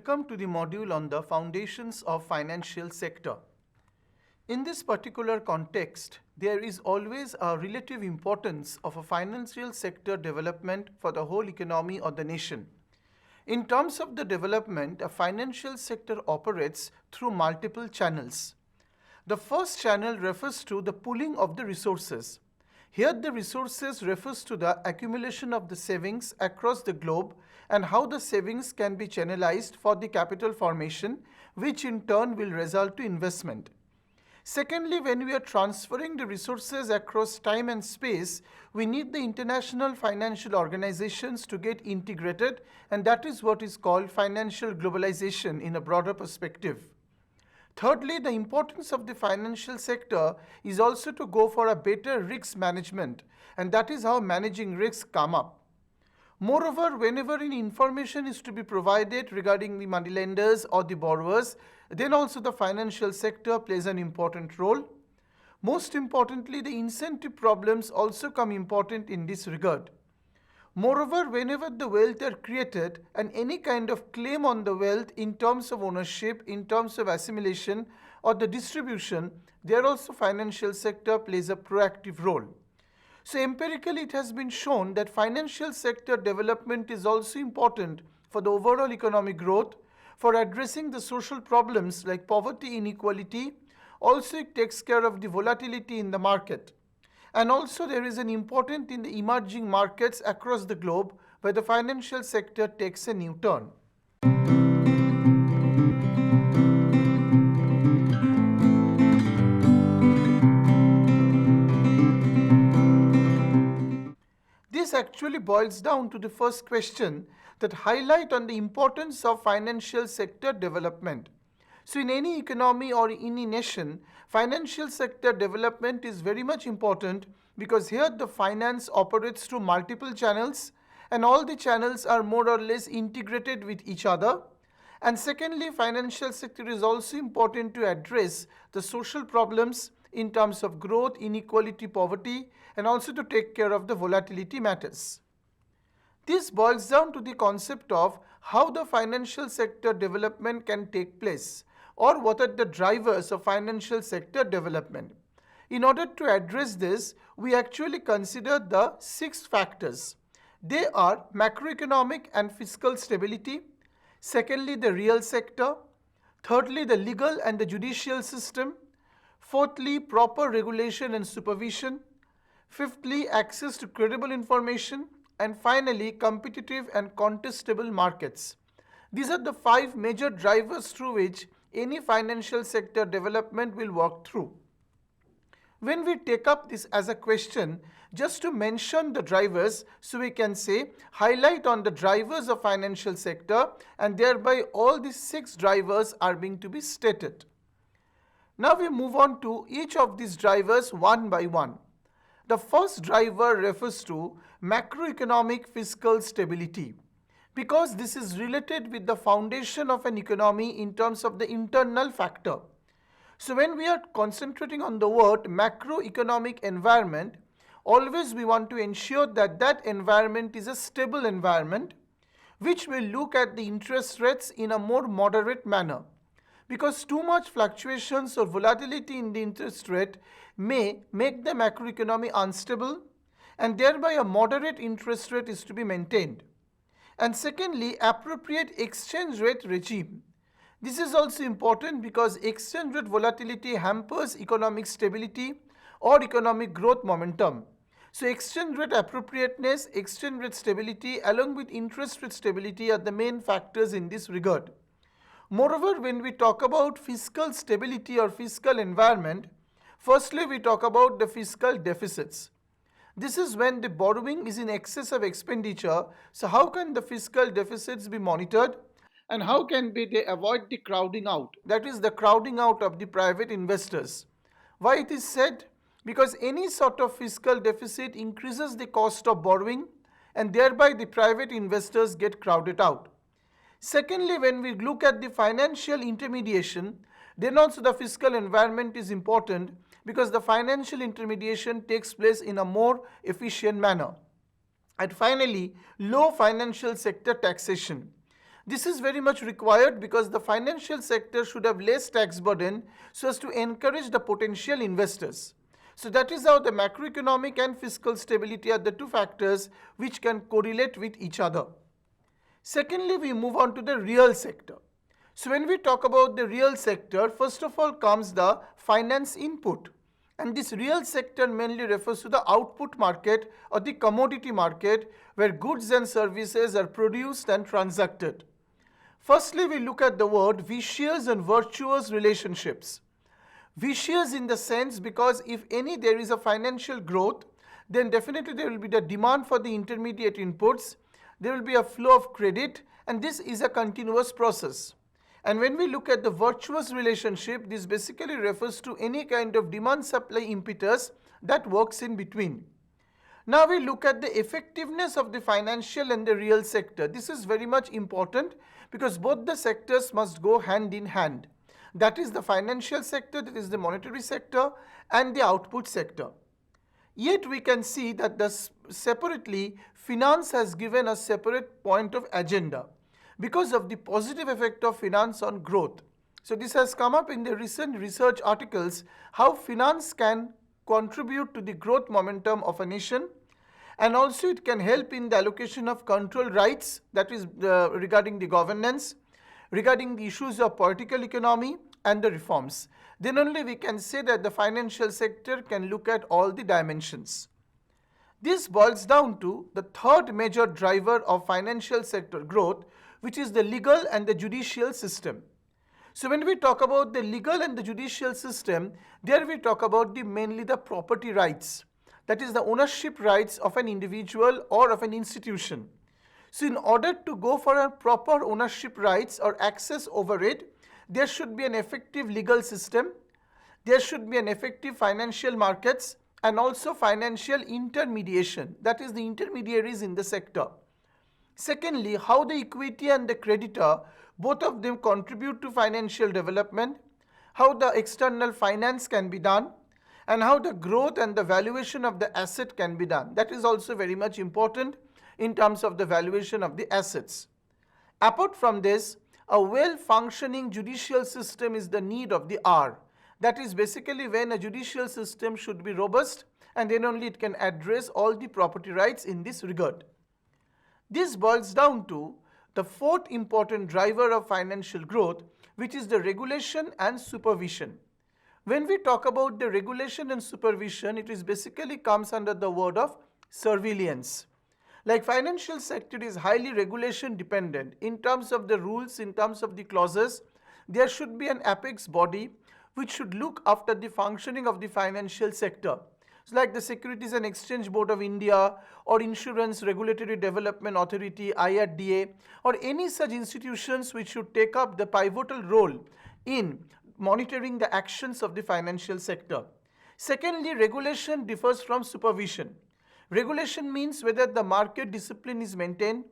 welcome to the module on the foundations of financial sector. In this particular context, there is always a relative importance of a financial sector development for the whole economy or the nation. In terms of the development, a financial sector operates through multiple channels. The first channel refers to the pooling of the resources. Here the resources refers to the accumulation of the savings across the globe and how the savings can be channelized for the capital formation, which in turn will result to investment. Secondly, when we are transferring the resources across time and space, we need the international financial organizations to get integrated, and that is what is called financial globalization in a broader perspective. Thirdly, the importance of the financial sector is also to go for a better risk management, and that is how managing risks come up. Moreover, whenever any information is to be provided regarding the moneylenders or the borrowers, then also the financial sector plays an important role. Most importantly, the incentive problems also come important in this regard. Moreover, whenever the wealth are created and any kind of claim on the wealth in terms of ownership, in terms of assimilation or the distribution, there also financial sector plays a proactive role. So empirically it has been shown that financial sector development is also important for the overall economic growth, for addressing the social problems like poverty, inequality. Also it takes care of the volatility in the market. And also there is an importance in the emerging markets across the globe where the financial sector takes a new turn. This actually boils down to the first question that highlight on the importance of financial sector development. So in any economy or in any nation, financial sector development is very much important because here the finance operates through multiple channels and all the channels are more or less integrated with each other. And secondly, financial sector is also important to address the social problems in terms of growth, inequality, poverty, and also to take care of the volatility matters. This boils down to the concept of how the financial sector development can take place or what are the drivers of financial sector development. In order to address this, we actually consider the 6 factors. They are macroeconomic and fiscal stability, secondly the real sector, thirdly the legal and the judicial system, fourthly proper regulation and supervision, fifthly access to credible information, and finally competitive and contestable markets. These are the 5 major drivers through which any financial sector development will work through. When we take up this as a question, just to mention the drivers, so we can say highlight on the drivers of financial sector, and thereby all these 6 drivers are being to be stated. Now we move on to each of these drivers one by one. The first driver refers to macroeconomic fiscal stability, because this is related with the foundation of an economy in terms of the internal factor. So when we are concentrating on the word macroeconomic environment, always we want to ensure that that environment is a stable environment, which will look at the interest rates in a more moderate manner. Because too much fluctuations or volatility in the interest rate may make the macroeconomy unstable, and thereby a moderate interest rate is to be maintained. And secondly, appropriate exchange rate regime. This is also important because exchange rate volatility hampers economic stability or economic growth momentum. So exchange rate appropriateness, exchange rate stability along with interest rate stability are the main factors in this regard. Moreover, when we talk about fiscal stability or fiscal environment, firstly we talk about the fiscal deficits. This is when the borrowing is in excess of expenditure. So how can the fiscal deficits be monitored? And how can they avoid the crowding out? That is the crowding out of the private investors. Why it is said? Because any sort of fiscal deficit increases the cost of borrowing and thereby the private investors get crowded out. Secondly, when we look at the financial intermediation, then also the fiscal environment is important because the financial intermediation takes place in a more efficient manner. And finally, low financial sector taxation. This is very much required because the financial sector should have less tax burden so as to encourage the potential investors. So that is how the macroeconomic and fiscal stability are the two factors which can correlate with each other. Secondly, we move on to the real sector. So when we talk about the real sector, first of all comes the finance input. And this real sector mainly refers to the output market or the commodity market where goods and services are produced and transacted. Firstly, we look at the word vicious and virtuous relationships. Vicious in the sense because if any there is a financial growth, then definitely there will be the demand for the intermediate inputs, there will be a flow of credit, and this is a continuous process. And when we look at the virtuous relationship, this basically refers to any kind of demand-supply impetus that works in between. Now we look at the effectiveness of the financial and the real sector. This is very much important because both the sectors must go hand in hand. That is the financial sector, that is the monetary sector, and the output sector. Yet we can see that separately, finance has given a separate point of agenda because of the positive effect of finance on growth. So this has come up in the recent research articles, how finance can contribute to the growth momentum of a nation, and also it can help in the allocation of control rights, that is regarding the governance, regarding the issues of political economy and the reforms. Then only we can say that the financial sector can look at all the dimensions. This boils down to the third major driver of financial sector growth, which is the legal and the judicial system. So when we talk about the legal and the judicial system, there we talk about mainly the property rights, that is the ownership rights of an individual or of an institution. So in order to go for a proper ownership rights or access over it, there should be an effective legal system, there should be an effective financial markets, and also financial intermediation, that is the intermediaries in the sector. Secondly, how the equity and the creditor, both of them contribute to financial development, how the external finance can be done, and how the growth and the valuation of the asset can be done. That is also very much important in terms of the valuation of the assets. Apart from this, a well-functioning judicial system is the need of the hour. That is basically when a judicial system should be robust, and then only it can address all the property rights in this regard. This boils down to the fourth important driver of financial growth, which is the regulation and supervision. When we talk about the regulation and supervision, it is basically comes under the word of surveillance. Like financial sector is highly regulation dependent. In terms of the rules, in terms of the clauses, there should be an apex body which should look after the functioning of the financial sector. So like the Securities and Exchange Board of India or Insurance Regulatory Development Authority, IRDA, or any such institutions which should take up the pivotal role in monitoring the actions of the financial sector. Secondly, regulation differs from supervision. Regulation means whether the market discipline is maintained,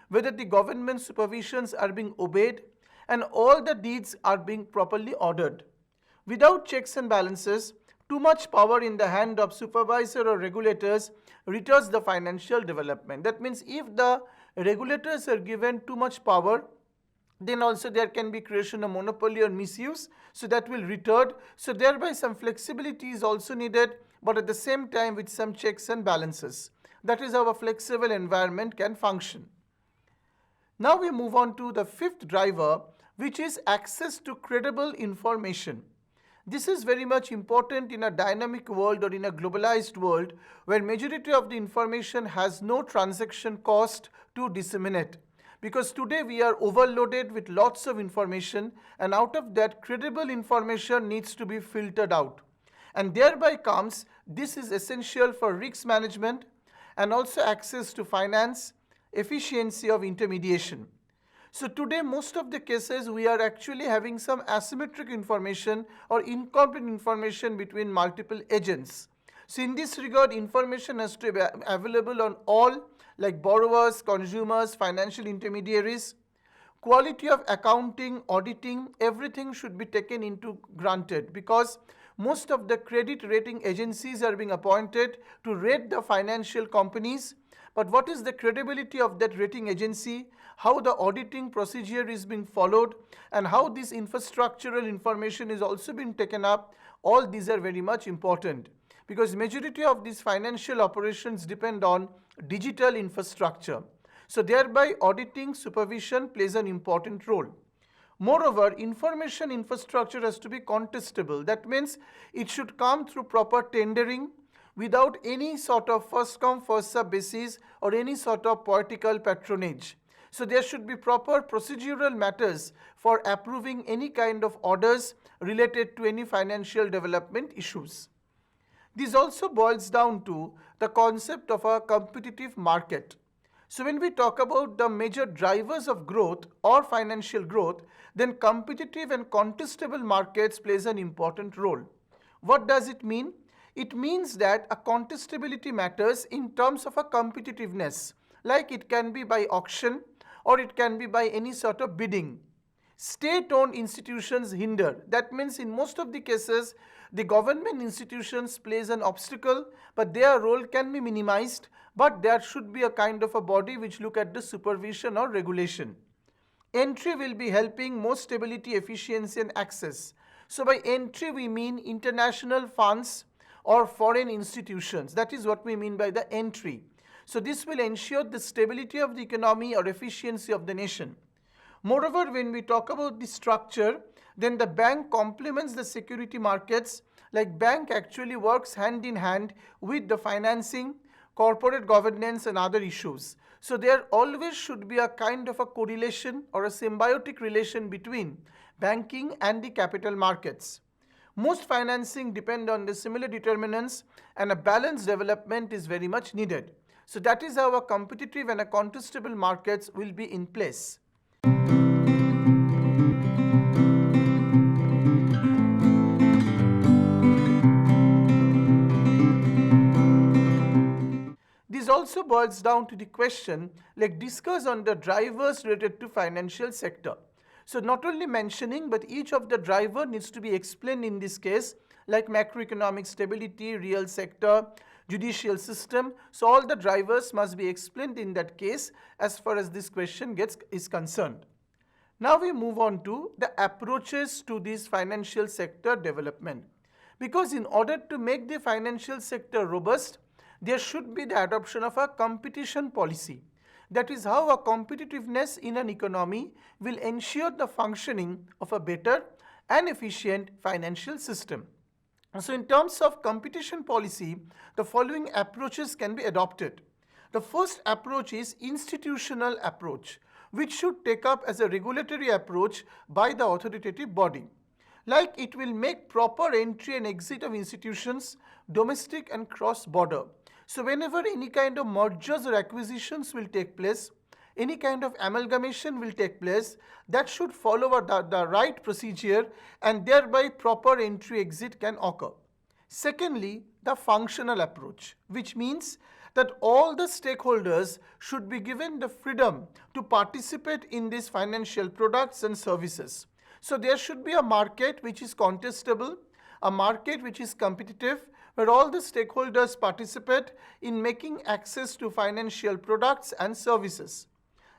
whether the government supervisions are being obeyed, and all the deeds are being properly ordered. Without checks and balances, too much power in the hand of supervisor or regulators retards the financial development. That means if the regulators are given too much power, then also there can be creation of monopoly or misuse, so that will retard. So thereby some flexibility is also needed, but at the same time with some checks and balances. That is how a flexible environment can function. Now we move on to the fifth driver, which is access to credible information. This is very much important in a dynamic world or in a globalized world where majority of the information has no transaction cost to disseminate. Because today we are overloaded with lots of information, and out of that credible information needs to be filtered out. And thereby comes, this is essential for risk management and also access to finance, efficiency of intermediation. So today most of the cases we are actually having some asymmetric information or incomplete information between multiple agents. So in this regard, information has to be available on all, like borrowers, consumers, financial intermediaries. Quality of accounting, auditing, everything should be taken into granted because most of the credit rating agencies are being appointed to rate the financial companies, but what is the credibility of that rating agency, how the auditing procedure is being followed, and how this infrastructural information is also being taken up. All these are very much important because majority of these financial operations depend on digital infrastructure. So thereby auditing supervision plays an important role. Moreover, information infrastructure has to be contestable. That means it should come through proper tendering without any sort of first come first serve basis or any sort of political patronage. So there should be proper procedural matters for approving any kind of orders related to any financial development issues. This also boils down to the concept of a competitive market. So when we talk about the major drivers of growth or financial growth, then competitive and contestable markets plays an important role. What does it mean? It means that a contestability matters in terms of a competitiveness, like it can be by auction or it can be by any sort of bidding. State-owned institutions hinder. That means in most of the cases, the government institutions plays an obstacle, but their role can be minimized, but there should be a kind of a body which look at the supervision or regulation. Entry will be helping more stability, efficiency and access. So by entry we mean international funds or foreign institutions. That is what we mean by the entry. So this will ensure the stability of the economy or efficiency of the nation. Moreover, when we talk about the structure, then the bank complements the security markets. Like bank actually works hand in hand with the financing, corporate governance and other issues. So there always should be a kind of a correlation or a symbiotic relation between banking and the capital markets. Most financing depend on the similar determinants and a balanced development is very much needed. So that is how a competitive and a contestable markets will be in place. This also boils down to the question, like discuss on the drivers related to financial sector. So not only mentioning, but each of the driver needs to be explained in this case, like macroeconomic stability, real sector, judicial system. So all the drivers must be explained in that case as far as this question is concerned. Now we move on to the approaches to this financial sector development. Because in order to make the financial sector robust, there should be the adoption of a competition policy. That is how a competitiveness in an economy will ensure the functioning of a better and efficient financial system. So in terms of competition policy, the following approaches can be adopted. The first approach is institutional approach, which should take up as a regulatory approach by the authoritative body. Like it will make proper entry and exit of institutions, domestic and cross-border. So whenever any kind of mergers or acquisitions will take place, any kind of amalgamation will take place, that should follow the right procedure and thereby proper entry exit can occur. Secondly, the functional approach, which means that all the stakeholders should be given the freedom to participate in these financial products and services. So there should be a market which is contestable, a market which is competitive, where all the stakeholders participate in making access to financial products and services.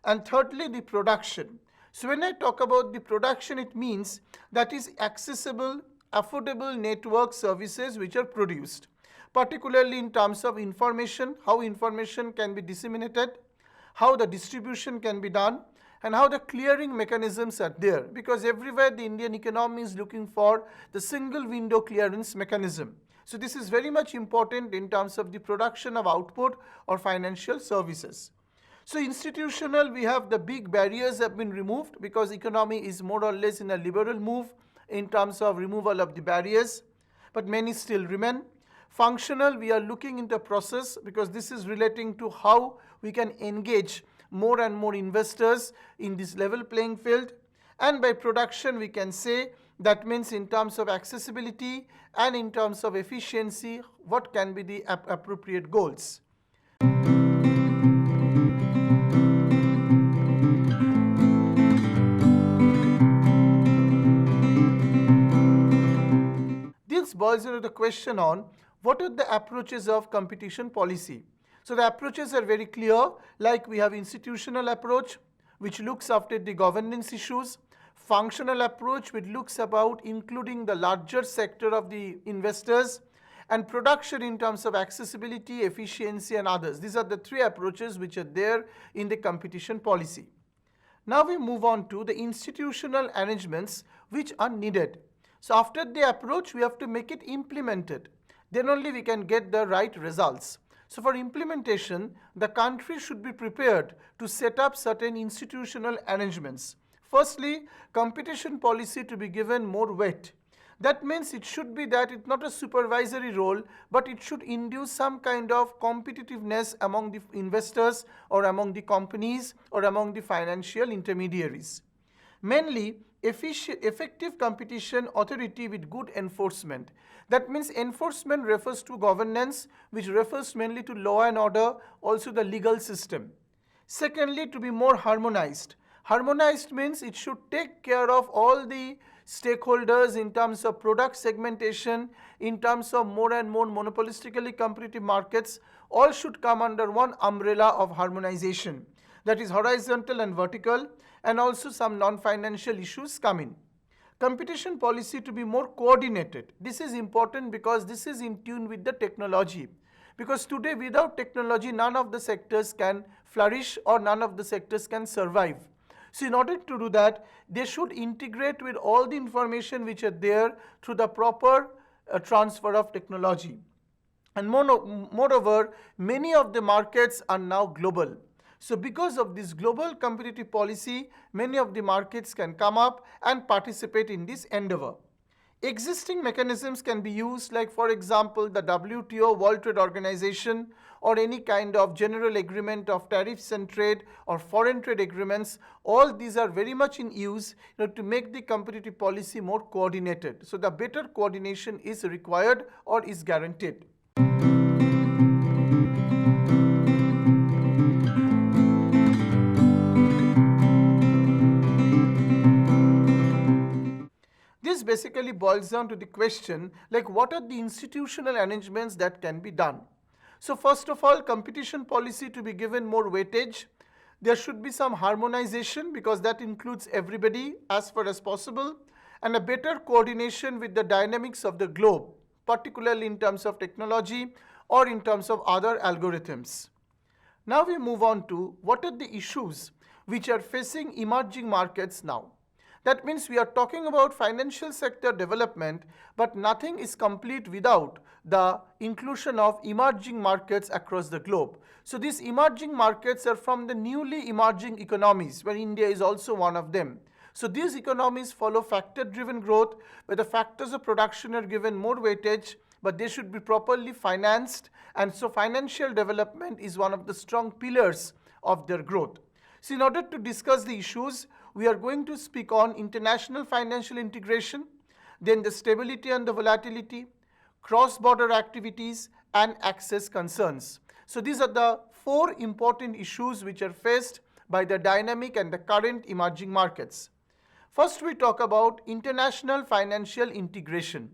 And thirdly, the production. So when I talk about the production, it means that is accessible, affordable network services which are produced, particularly in terms of information, how information can be disseminated, how the distribution can be done, and how the clearing mechanisms are there, because everywhere the Indian economy is looking for the single window clearance mechanism. So this is very much important in terms of the production of output or financial services. So institutional, we have the big barriers have been removed because economy is more or less in a liberal move in terms of removal of the barriers, but many still remain. Functional, we are looking into a process because this is relating to how we can engage more and more investors in this level playing field. And by production, we can say that means in terms of accessibility and in terms of efficiency, what can be the appropriate goals. This boils into the question on what are the approaches of competition policy. So the approaches are very clear, like we have institutional approach, which looks after the governance issues, functional approach, which looks about including the larger sector of the investors, and production in terms of accessibility, efficiency, and others. These are the three approaches which are there in the competition policy. Now we move on to the institutional arrangements which are needed. So after the approach, we have to make it implemented. Then only we can get the right results. So for implementation, the country should be prepared to set up certain institutional arrangements. Firstly, competition policy to be given more weight. That means it should be that it's not a supervisory role, but it should induce some kind of competitiveness among the investors or among the companies or among the financial intermediaries. Mainly, effective competition authority with good enforcement. That means enforcement refers to governance, which refers mainly to law and order, also the legal system. Secondly, to be more harmonized. Harmonized means it should take care of all the stakeholders in terms of product segmentation, in terms of more and more monopolistically competitive markets, all should come under one umbrella of harmonization. That is horizontal and vertical, and also some non-financial issues come in. Competition policy to be more coordinated. This is important because this is in tune with the technology. Because today without technology, none of the sectors can flourish or none of the sectors can survive. So in order to do that, they should integrate with all the information which are there through the proper transfer of technology. And moreover, many of the markets are now global. So because of this global competitive policy, many of the markets can come up and participate in this endeavor. Existing mechanisms can be used, like for example the WTO, World Trade Organization, or any kind of general agreement of tariffs and trade or foreign trade agreements. All these are very much in use to make the competitive policy more coordinated. So the better coordination is required or is guaranteed. This basically boils down to the question, like what are the institutional arrangements that can be done? So first of all, competition policy to be given more weightage. There should be some harmonization because that includes everybody as far as possible, and a better coordination with the dynamics of the globe, particularly in terms of technology or in terms of other algorithms. Now we move on to what are the issues which are facing emerging markets now. That means we are talking about financial sector development, but nothing is complete without the inclusion of emerging markets across the globe. So these emerging markets are from the newly emerging economies, where India is also one of them. So these economies follow factor-driven growth, where the factors of production are given more weightage, but they should be properly financed, and so financial development is one of the strong pillars of their growth. So in order to discuss the issues, we are going to speak on international financial integration, then the stability and the volatility, cross-border activities, and access concerns. So these are the four important issues which are faced by the dynamic and the current emerging markets. First, we talk about international financial integration.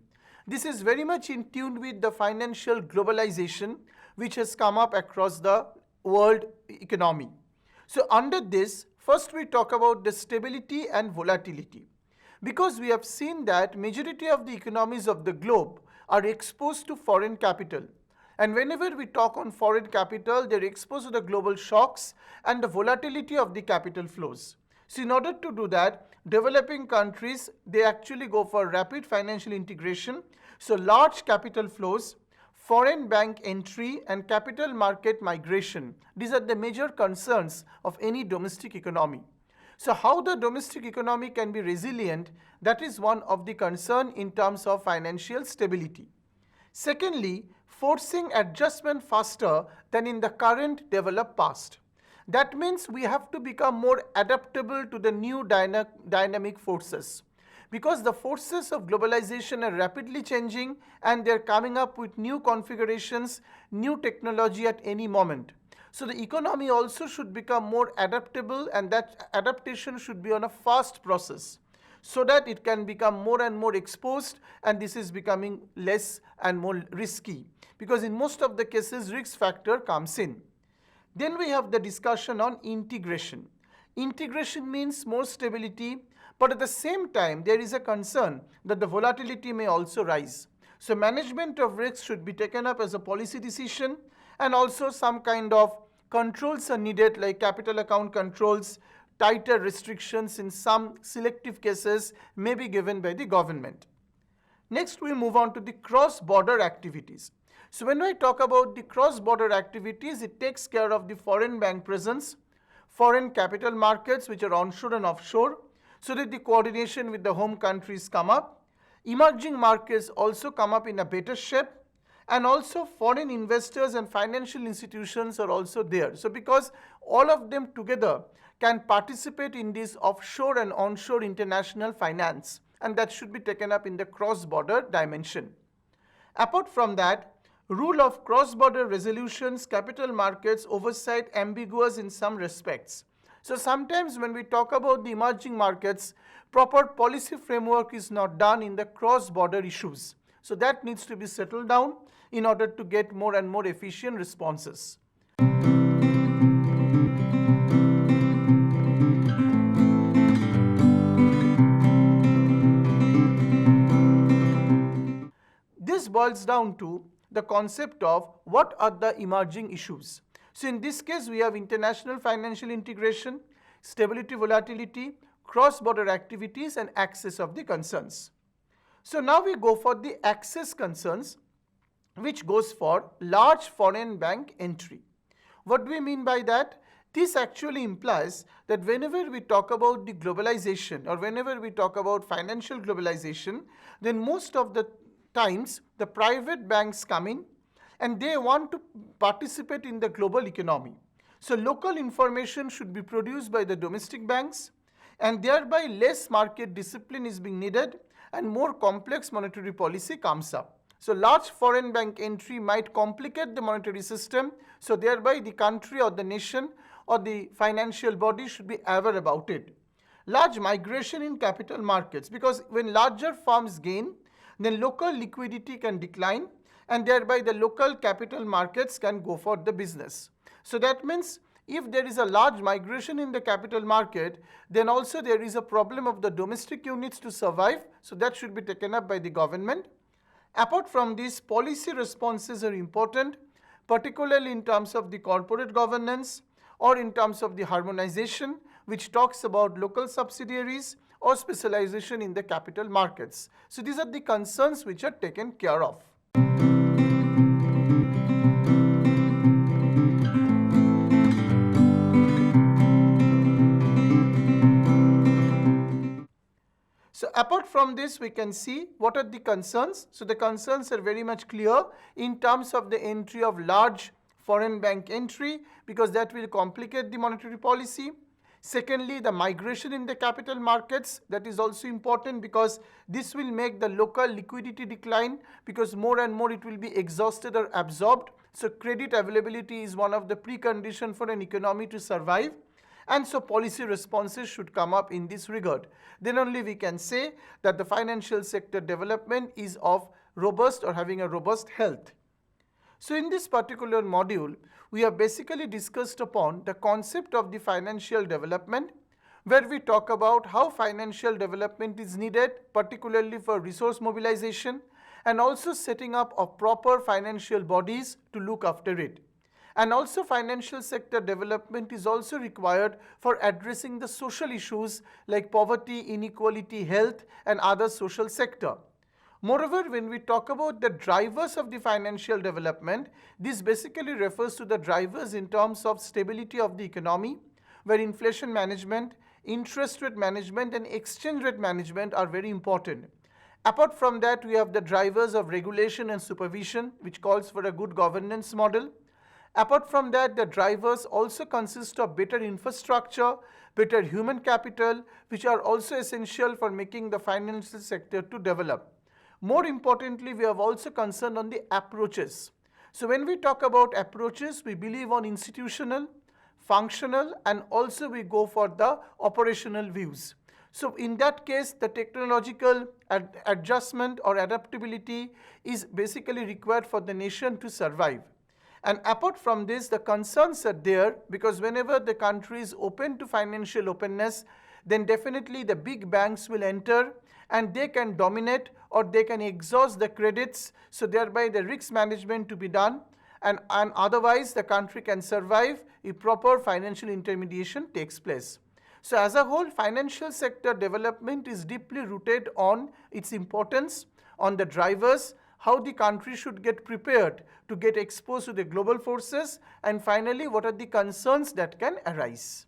This is very much in tune with the financial globalization which has come up across the world economy. So under this, first we talk about the stability and volatility. Because we have seen that majority of the economies of the globe are exposed to foreign capital. And whenever we talk on foreign capital, they're exposed to the global shocks and the volatility of the capital flows. So in order to do that, developing countries, they actually go for rapid financial integration. So large capital flows, foreign bank entry, and capital market migration. These are the major concerns of any domestic economy. So how the domestic economy can be resilient, that is one of the concern in terms of financial stability. Secondly, forcing adjustment faster than in the current developed past. That means we have to become more adaptable to the new dynamic forces. Because the forces of globalization are rapidly changing and they're coming up with new configurations, new technology at any moment. So the economy also should become more adaptable, and that adaptation should be on a fast process so that it can become more and more exposed, and this is becoming less and more risky because in most of the cases risk factor comes in. Then we have the discussion on integration. Integration means more stability, but at the same time, there is a concern that the volatility may also rise. So management of risks should be taken up as a policy decision, and also some kind of controls are needed, like capital account controls, tighter restrictions in some selective cases may be given by the government. Next, we move on to the cross-border activities. So when I talk about the cross-border activities, it takes care of the foreign bank presence, foreign capital markets which are onshore and offshore, so that the coordination with the home countries come up. Emerging markets also come up in a better shape, and also foreign investors and financial institutions are also there. So because all of them together can participate in this offshore and onshore international finance, and that should be taken up in the cross-border dimension. Apart from that, rule of cross-border resolutions, capital markets oversight ambiguous in some respects. So sometimes when we talk about the emerging markets, proper policy framework is not done in the cross-border issues. So that needs to be settled down in order to get more and more efficient responses. This boils down to the concept of what are the emerging issues. So in this case, we have international financial integration, stability, volatility, cross-border activities, and access of the concerns. So now we go for the access concerns, which goes for large foreign bank entry. What do we mean by that? This actually implies that whenever we talk about the globalization or whenever we talk about financial globalization, then most of the times the private banks come in and they want to participate in the global economy. So local information should be produced by the domestic banks, and thereby less market discipline is being needed and more complex monetary policy comes up. So large foreign bank entry might complicate the monetary system, so thereby the country or the nation or the financial body should be aware about it. Large migration in capital markets, because when larger firms gain, then local liquidity can decline, and thereby the local capital markets can go for the business. So that means if there is a large migration in the capital market, then also there is a problem of the domestic units to survive, so that should be taken up by the government. Apart from this, policy responses are important, particularly in terms of the corporate governance or in terms of the harmonization, which talks about local subsidiaries or specialization in the capital markets. So these are the concerns which are taken care of. So apart from this, we can see what are the concerns. So the concerns are very much clear in terms of the entry of large foreign bank entry, because that will complicate the monetary policy. Secondly, the migration in the capital markets, that is also important because this will make the local liquidity decline, because more and more it will be exhausted or absorbed. So credit availability is one of the preconditions for an economy to survive. And so policy responses should come up in this regard. Then only we can say that the financial sector development is of robust or having a robust health. So in this particular module, we have basically discussed upon the concept of the financial development, where we talk about how financial development is needed, particularly for resource mobilization, and also setting up of proper financial bodies to look after it. And also financial sector development is also required for addressing the social issues like poverty, inequality, health, and other social sector. Moreover, when we talk about the drivers of the financial development, this basically refers to the drivers in terms of stability of the economy, where inflation management, interest rate management, and exchange rate management are very important. Apart from that, we have the drivers of regulation and supervision, which calls for a good governance model. Apart from that, the drivers also consist of better infrastructure, better human capital, which are also essential for making the financial sector to develop. More importantly, we have also concerned on the approaches. So when we talk about approaches, we believe on institutional, functional, and also we go for the operational views. So in that case, the technological adjustment or adaptability is basically required for the nation to survive. And apart from this, the concerns are there because whenever the country is open to financial openness, then definitely the big banks will enter and they can dominate or they can exhaust the credits, so thereby the risk management to be done, and otherwise the country can survive if proper financial intermediation takes place. So as a whole, financial sector development is deeply rooted on its importance, on the drivers, how the country should get prepared to get exposed to the global forces, and finally what are the concerns that can arise.